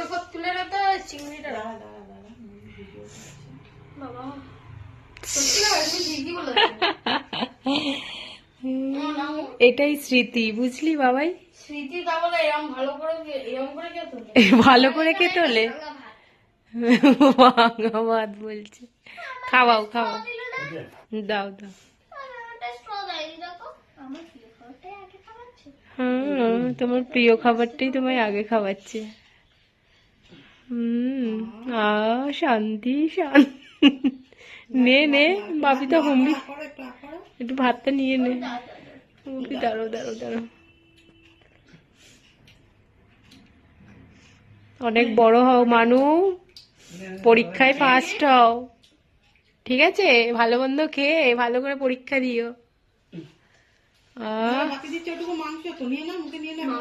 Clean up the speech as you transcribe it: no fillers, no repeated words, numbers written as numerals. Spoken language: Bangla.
ভিডিও সব তুলে না তো চিংড়িটা দাঁড়া বাবা এটাই স্মৃতি, বুঝলি বাবাই? স্মৃতি তা বলে এরকম ভালো করে কে তোলে? ভালো করে কে তোলে? ভাঙা ভাত বলছে। খাওয়াও খাওয়াও, দাও দাও। হুম, তোমার প্রিয় খাবারটাই তোমায় আগে খাওয়াচ্ছে। শান্তি শান্তি। নে নে বাপি তো হুমড়ি, একটু ভাতটা নিয়ে নে। বাপি দাঁড়ো দাঁড়ো দাঁড়ো, অনেক বড় হও মানু, পরীক্ষায় ফার্স্ট হও, ঠিক আছে? ভালো মন্দ খেয়ে ভালো করে পরীক্ষা দিও।